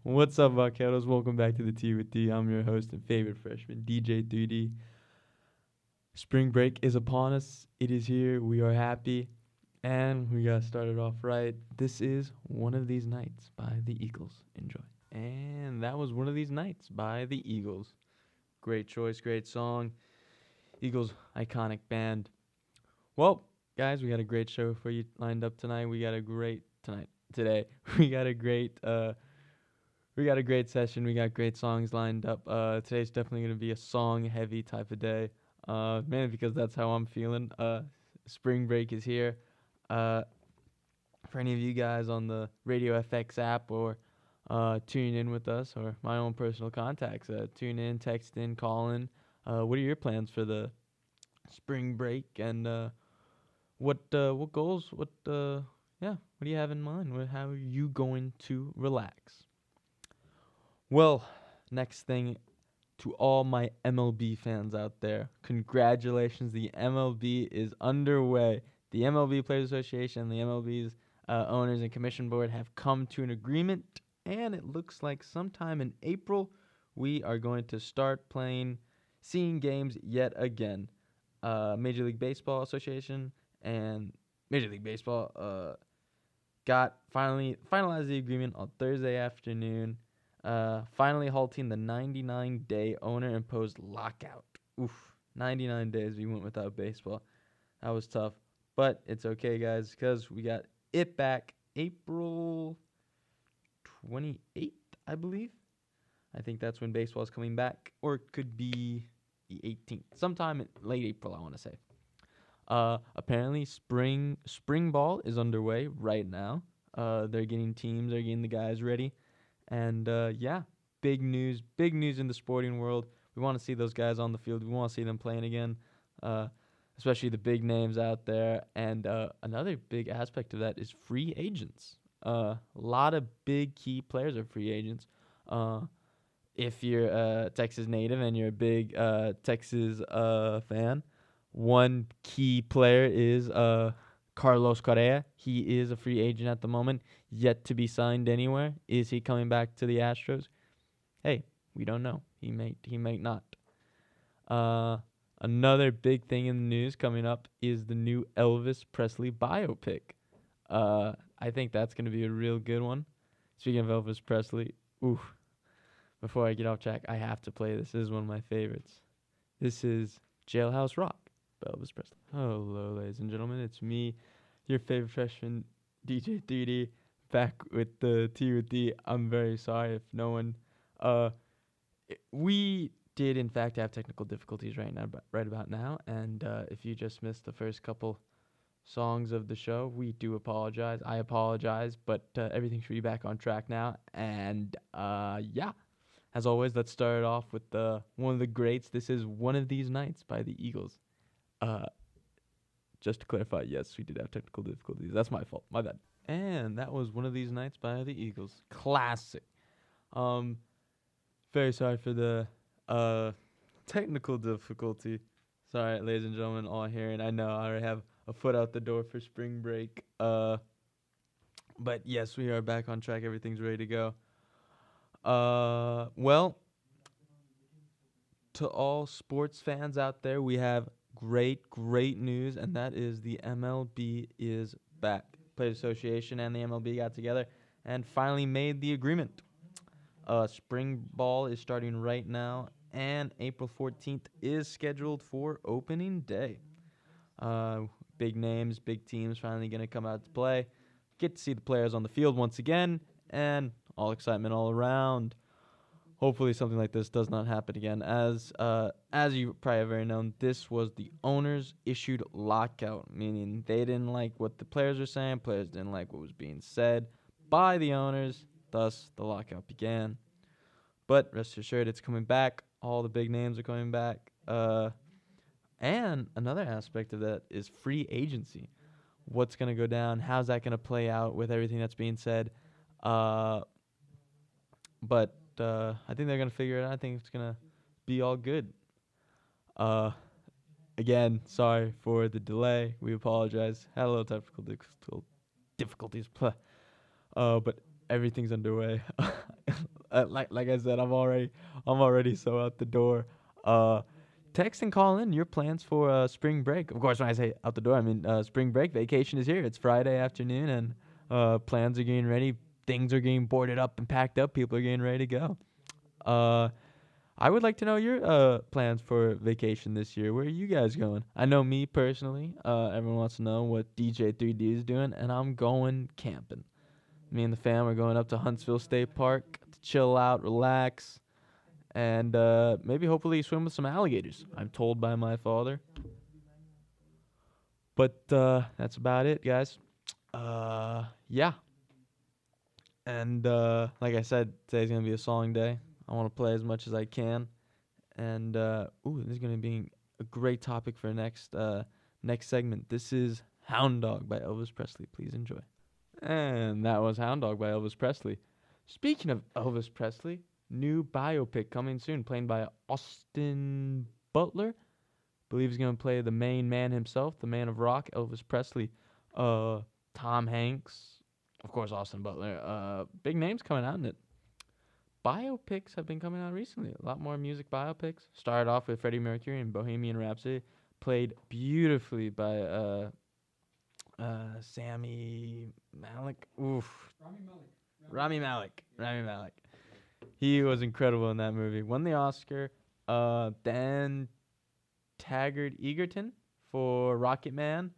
What's up, vaqueros? Welcome back to the Tea with D. I'm your host and favorite freshman, DJ 3D. Spring break is upon us. It is here. We are happy. And we got started off right. This is One of These Nights by the Eagles. Enjoy. And that was One of These Nights by the Eagles. Great choice, great song. Eagles, iconic band. Well, guys, we got a great show for you lined up tonight. Today. We got a great session. We got great songs lined up. Today's definitely going to be a song-heavy type of day, mainly because that's how I'm feeling. Spring break is here. For any of you guys on the Radio FX app or tune in with us or my own personal contacts, tune in, text in, call in. What are your plans for the spring break, and what goals? What do you have in mind? How are you going to relax? Well, next thing, to all my MLB fans out there, congratulations. The MLB is underway. The MLB Players Association and the MLB's owners and commission board have come to an agreement, and it looks like sometime in April we are going to start seeing games yet again. Major League Baseball Association and Major League Baseball got finalized the agreement on Thursday afternoon. Finally halting the 99-day owner-imposed lockout. Oof, 99 days we went without baseball. That was tough, but it's okay, guys, because we got it back April 28th, I believe. I think that's when baseball is coming back, or it could be the 18th, sometime in late April, I want to say. Apparently, spring ball is underway right now. They're getting the guys ready. And big news in the sporting world. We want to see those guys on the field. We want to see them playing again, especially the big names out there. And another big aspect of that is free agents. A lot of big key players are free agents. If you're a Texas native and you're a big Texas fan, one key player is Carlos Correa. He is a free agent at the moment, yet to be signed anywhere. Is he coming back to the Astros? Hey, we don't know. He may not. Another big thing in the news coming up is the new Elvis Presley biopic. I think that's going to be a real good one. Speaking of Elvis Presley, before I get off track, I have to play this. This is one of my favorites. This is Jailhouse Rock by Elvis Presley. Hello, ladies and gentlemen. It's me, your favorite freshman, DJ 3D, back with the T with D. I'm very sorry if no one... we did, in fact, have technical difficulties right about now. And if you just missed the first couple songs of the show, we do apologize. I apologize, but everything should be back on track now. And as always, let's start it off with one of the greats. This is One of These Nights by the Eagles. Just to clarify, yes, we did have technical difficulties. That's my fault. My bad. And that was One of These Nights by the Eagles. Classic. Very sorry for the technical difficulty. Sorry, ladies and gentlemen, all here. And I know I already have a foot out the door for spring break. But yes, we are back on track. Everything's ready to go. Well, to all sports fans out there, we have great news, and that is the MLB is back. Players Association and the MLB got together and finally made the agreement. Spring ball is starting right now, and April 14th is scheduled for opening day. Big names, big teams finally going to come out to play. Get to see the players on the field once again, and all excitement all around. Hopefully something like this does not happen again. As you probably have already known, this was the owners issued lockout, meaning they didn't like what the players were saying. Players didn't like what was being said by the owners. Thus, the lockout began. But rest assured, it's coming back. All the big names are coming back. And another aspect of that is free agency. What's going to go down? How's that going to play out with everything that's being said? But I think they're going to figure it out. I think it's going to be all good. Again, sorry for the delay. We apologize. Had a little technical difficulties. But everything's underway. like I said, I'm already so out the door. Uh, Text and call in your plans for spring break. Of course, when I say out the door, I mean spring break. Vacation is here. It's Friday afternoon, and plans are getting ready. Things are getting boarded up and packed up. People are getting ready to go. Uh, I would like to know your plans for vacation this year. Where are you guys going? I know me personally. Everyone wants to know what DJ 3D is doing, and I'm going camping. Me and the fam are going up to Huntsville State Park to chill out, relax, and maybe hopefully swim with some alligators. I'm told by my father. But that's about it, guys. Yeah. And like I said, today's gonna be a song day. I want to play as much as I can. And this is gonna be a great topic for next segment. This is Hound Dog by Elvis Presley. Please enjoy. And that was Hound Dog by Elvis Presley. Speaking of Elvis Presley, new biopic coming soon, played by Austin Butler. Believe he's gonna play the main man himself, the man of rock, Elvis Presley. Tom Hanks, of course, Austin Butler. Big names coming out in it. Biopics have been coming out recently. A lot more music biopics. Started off with Freddie Mercury in Bohemian Rhapsody, played beautifully by Sami Malik. Oof. Rami Malek. Rami Malek. He was incredible in that movie. Won the Oscar. Then Taggart Egerton for Rocket Man,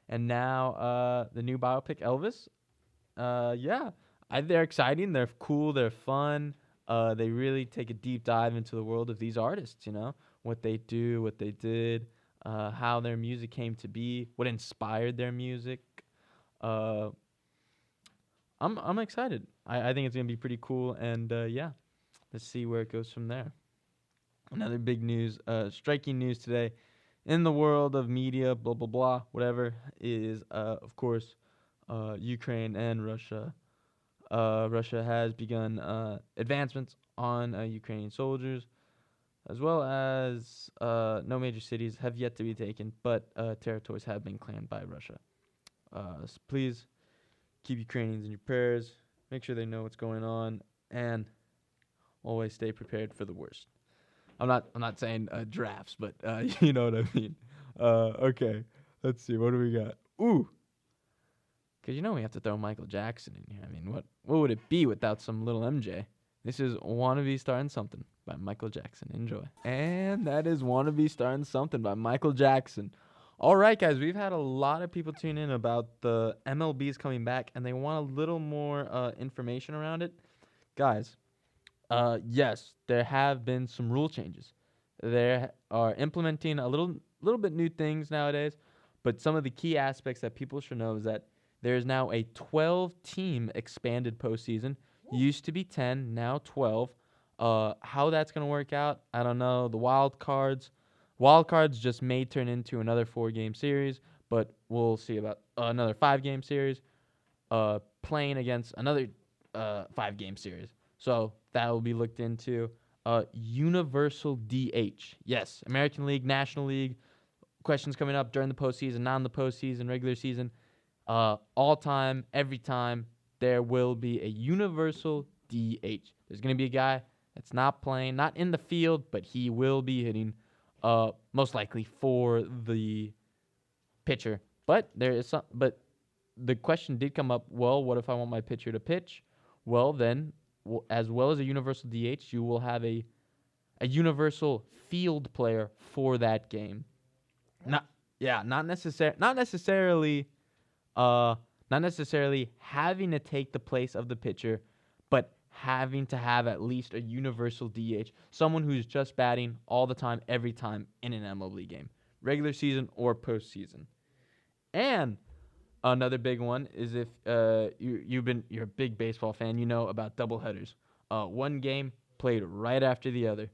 and now the new biopic Elvis. Yeah, they're exciting. They're cool. They're fun. They really take a deep dive into the world of these artists. You know what they do, what they did, how their music came to be, what inspired their music. I'm excited. I think it's gonna be pretty cool, and yeah, let's see where it goes from there. Another big news, striking news today in the world of media, blah, blah, blah, whatever, is, of course, Ukraine and Russia. Russia has begun advancements on Ukrainian soldiers, as well as no major cities have yet to be taken, but territories have been claimed by Russia. So please keep Ukrainians in your prayers. Make sure they know what's going on, and always stay prepared for the worst. I'm not saying drafts, but you know what I mean. Okay, let's see. What do we got? Ooh, because you know we have to throw Michael Jackson in here. I mean, what would it be without some little MJ? This is Wannabe Starting Something by Michael Jackson. Enjoy. And that is Wannabe Starting Something by Michael Jackson. All right, guys, we've had a lot of people tune in about the MLBs coming back, and they want a little more information around it. Guys, yes, there have been some rule changes. They are implementing a little bit new things nowadays, but some of the key aspects that people should know is that there is now a 12-team expanded postseason. Used to be 10, now 12. How that's going to work out, I don't know. The wild cards just may turn into another 4-game series, but we'll see about another 5-game series playing against another 5-game series. So that will be looked into. Universal DH. Yes, American League, National League. Questions coming up during the postseason, not in the postseason, regular season. All time, every time, there will be a universal DH. There's going to be a guy that's not playing, not in the field, but he will be hitting, most likely for the pitcher. But the question did come up, well, what if I want my pitcher to pitch? Well, then, as well as a universal DH, you will have a universal field player for that game. Not necessarily having to take the place of the pitcher, but having to have at least a universal DH, someone who's just batting all the time, every time in an MLB game, regular season or postseason. And another big one is if you're a big baseball fan, you know about doubleheaders. One game played right after the other,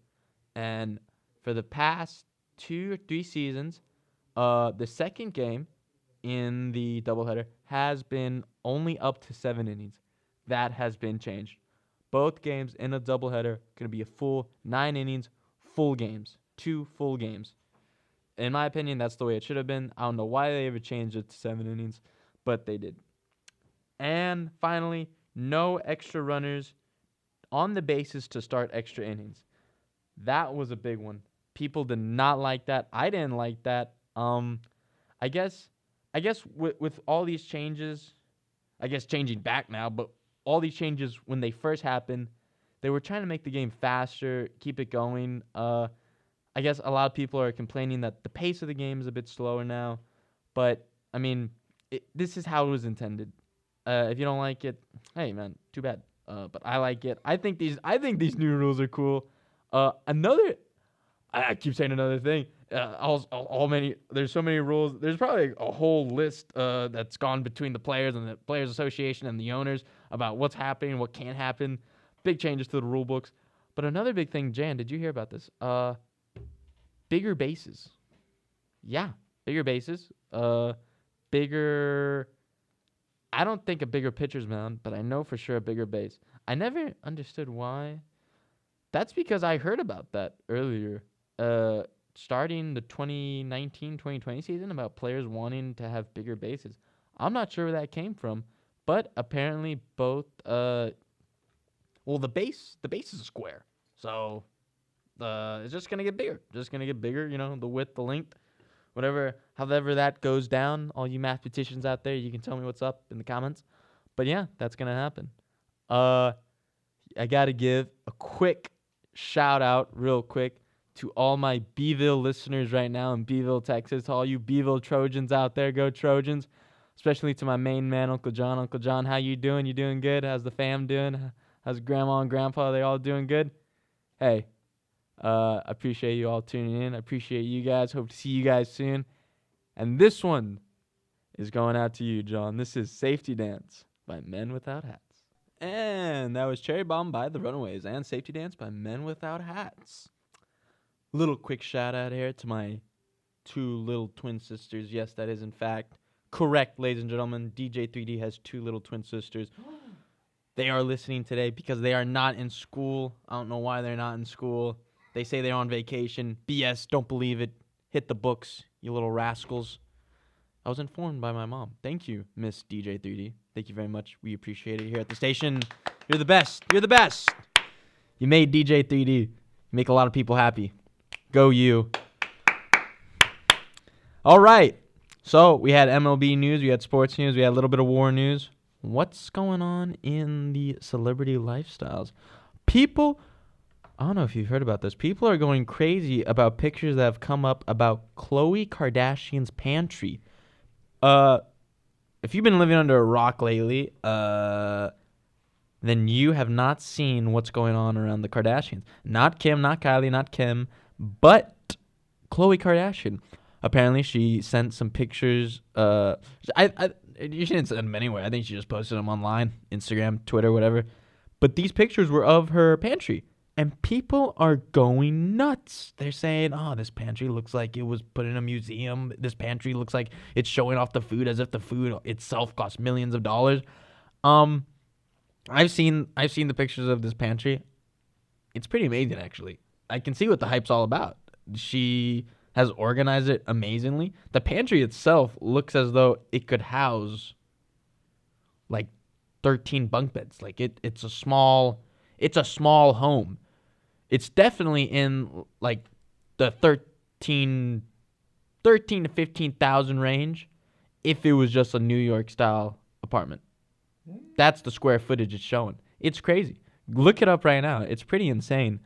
and for the past 2 or 3 seasons, the second game in the doubleheader has been only up to 7 innings. That has been changed. Both games in a doubleheader going to be a full 9 innings, full games, 2 full games. In my opinion, that's the way it should have been. I don't know why they ever changed it to 7 innings, but they did. And finally, no extra runners on the bases to start extra innings. That was a big one. People did not like that. I didn't like that. I guess with all these changes, I guess changing back now, but all these changes when they first happened, they were trying to make the game faster, keep it going. I guess a lot of people are complaining that the pace of the game is a bit slower now, but I mean, this is how it was intended. If you don't like it, hey man, too bad. But I like it. I think these new rules are cool. I keep saying another thing. There's so many rules. There's probably a whole list that's gone between the players and the Players Association and the owners about what's happening, what can't happen. Big changes to the rule books. But another big thing, Jan, did you hear about this? Bigger bases. Yeah, bigger bases. Bigger. I don't think a bigger pitcher's mound, but I know for sure a bigger base. I never understood why. That's because I heard about that earlier. Starting the 2019-2020 season about players wanting to have bigger bases. I'm not sure where that came from, but apparently both the base is a square. So it's just going to get bigger. The width, the length, however that goes down. All you mathematicians out there, you can tell me what's up in the comments. But yeah, that's going to happen. I got to give a quick shout out real quick to all my Beeville listeners right now in Beeville, Texas. To all you Beeville Trojans out there, go Trojans. Especially to my main man, Uncle John. Uncle John, how you doing? You doing good? How's the fam doing? How's grandma and grandpa? They all doing good? Hey, I appreciate you all tuning in. I appreciate you guys. Hope to see you guys soon. And this one is going out to you, John. This is Safety Dance by Men Without Hats. And that was Cherry Bomb by The Runaways and Safety Dance by Men Without Hats. Little quick shout out here to my two little twin sisters. Yes, that is in fact correct, ladies and gentlemen. DJ 3D has two little twin sisters. They are listening today because they are not in school. I don't know why they're not in school. They say they're on vacation. BS, don't believe it. Hit the books, you little rascals. I was informed by my mom. Thank you, Miss DJ 3D. Thank you very much. We appreciate it here at the station. You're the best. You're the best. You made DJ 3D. You make a lot of people happy. Go you. All right. So we had MLB news. We had sports news. We had a little bit of war news. What's going on in the celebrity lifestyles? People, I don't know if you've heard about this. People are going crazy about pictures that have come up about Khloe Kardashian's pantry. If you've been living under a rock lately, then you have not seen what's going on around the Kardashians. Not Kim, not Kylie, not Kim, but Khloe Kardashian. Apparently, she sent some pictures. She didn't send them anywhere. I think she just posted them online, Instagram, Twitter, whatever. But these pictures were of her pantry. And people are going nuts. They're saying, oh, this pantry looks like it was put in a museum. This pantry looks like it's showing off the food as if the food itself costs millions of dollars. I've seen the pictures of this pantry. It's pretty amazing, actually. I can see what the hype's all about. She has organized it amazingly. The pantry itself looks as though it could house like 13 bunk beds. Like it's a small home. It's definitely in like the 13 to 15,000 range if it was just a New York style apartment. That's the square footage it's showing. It's crazy. Look it up right now. It's pretty insane.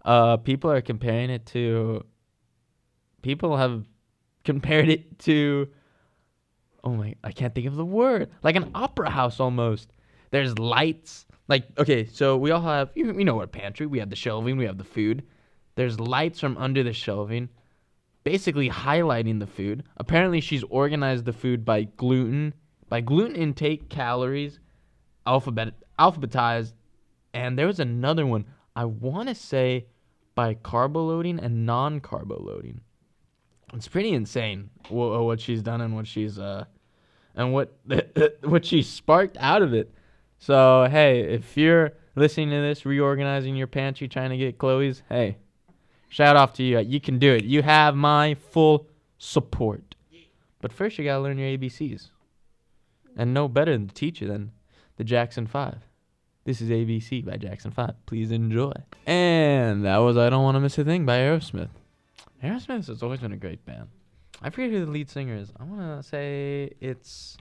People have compared it to, I can't think of the word. Like an opera house almost. There's lights. Like, okay, so we all have, we know what pantry. We have the shelving. We have the food. There's lights from under the shelving, basically highlighting the food. Apparently, she's organized the food by gluten intake, calories, alphabetized. And there was another one. I want to say by carbo loading and non-carbo loading. It's pretty insane what she's done and what she's and what she sparked out of it. So hey, if you're listening to this, reorganizing your pantry, trying to get Khloe's, hey, shout off to you. You can do it. You have my full support. But first, you gotta learn your ABCs, and no better than to teach you than the Jackson 5. This is ABC by Jackson 5. Please enjoy. And that was I Don't Want to Miss a Thing by Aerosmith. Aerosmith has always been a great band. I forget who the lead singer is. I want to say it's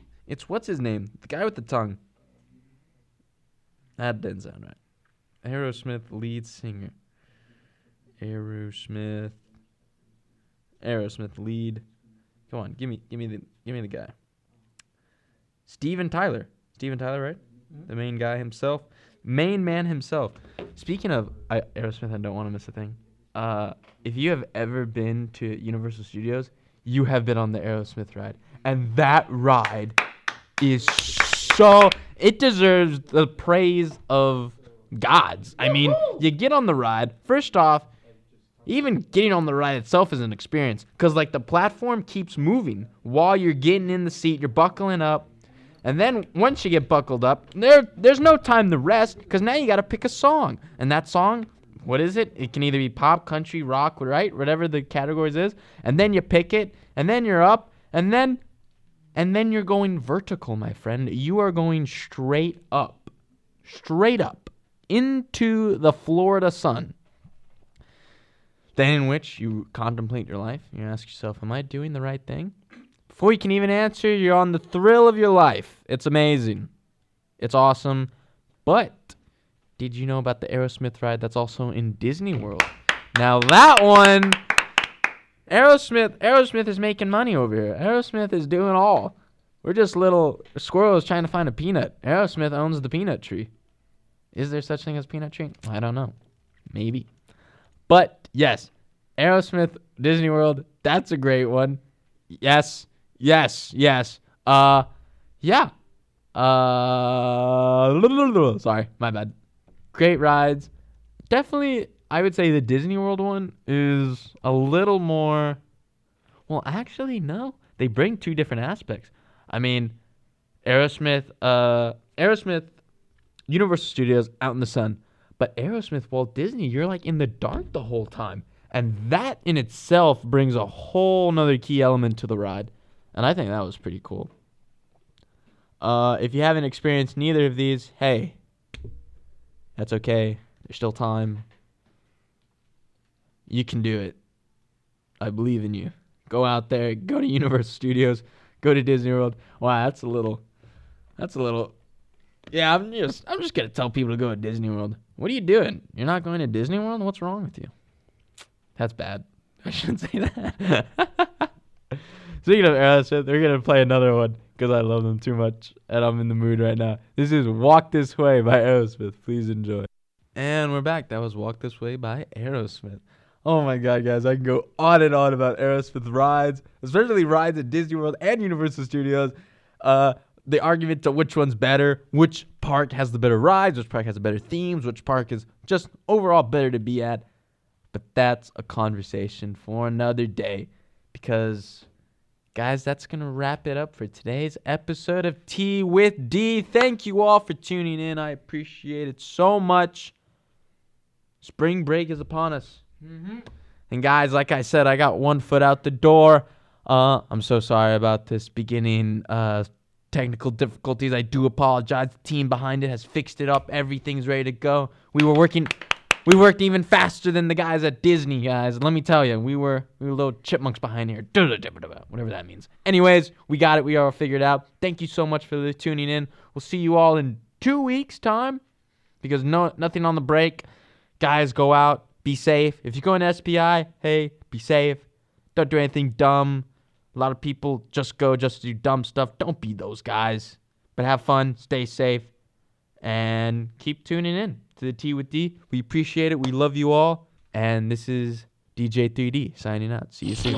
what's his name? The guy with the tongue. That didn't sound right. Aerosmith lead singer. Aerosmith lead. Come on, give me the guy. Steven Tyler. Steven Tyler, right? The main guy himself. Main man himself. Speaking of Aerosmith, I Don't Want to Miss a Thing. If you have ever been to Universal Studios, you have been on the Aerosmith ride. And that ride is it deserves the praise of gods. I mean, you get on the ride. First off, even getting on the ride itself is an experience. Because, like, the platform keeps moving while you're getting in the seat. You're buckling up. And then once you get buckled up, there's no time to rest because now you got to pick a song. And that song, what is it? It can either be pop, country, rock, right? Whatever the categories is. And then you pick it, and then you're up, and then you're going vertical, my friend. You are going straight up into the Florida sun. Then in which you contemplate your life. You ask yourself, am I doing the right thing? Before you can even answer, you're on the thrill of your life. It's amazing. It's awesome. But did you know about the Aerosmith ride that's also in Disney World? Now that one, Aerosmith is making money over here. Aerosmith is doing all. We're just little squirrels trying to find a peanut. Aerosmith owns the peanut tree. Is there such thing as peanut tree? I don't know. Maybe. But yes, Aerosmith, Disney World, that's a great one. Yes. Yeah. Sorry, my bad. Great rides. Definitely, I would say the Disney World one is a little more... Well, actually, no. They bring two different aspects. I mean, Aerosmith, Universal Studios, out in the sun. But Aerosmith, Walt Disney, you're like in the dark the whole time. And that in itself brings a whole nother key element to the ride. And I think that was pretty cool. If you haven't experienced neither of these, hey, that's okay. There's still time. You can do it. I believe in you. Go out there. Go to Universal Studios. Go to Disney World. Wow, that's a little. Yeah, I'm just gonna tell people to go to Disney World. What are you doing? You're not going to Disney World? What's wrong with you? That's bad. I shouldn't say that. Speaking of Aerosmith, we're going to play another one because I love them too much and I'm in the mood right now. This is Walk This Way by Aerosmith. Please enjoy. And we're back. That was Walk This Way by Aerosmith. Oh my God, guys. I can go on and on about Aerosmith rides, especially rides at Disney World and Universal Studios. The argument to which one's better, which park has the better rides, which park has the better themes, which park is just overall better to be at. But that's a conversation for another day because, guys, that's going to wrap it up for today's episode of Tea with D. Thank you all for tuning in. I appreciate it so much. Spring break is upon us. And, guys, like I said, I got one foot out the door. I'm so sorry about this beginning technical difficulties. I do apologize. The team behind it has fixed it up. Everything's ready to go. We worked even faster than the guys at Disney, guys. Let me tell you, we were little chipmunks behind here. Whatever that means. Anyways, we got it. We all figured out. Thank you so much for tuning in. We'll see you all in 2 weeks' time because nothing on the break. Guys, go out. Be safe. If you're going to SPI, hey, be safe. Don't do anything dumb. A lot of people just do dumb stuff. Don't be those guys. But have fun. Stay safe. And keep tuning in to the Tea with D. We appreciate it. We love you all. And this is DJ 3D signing out. See you soon.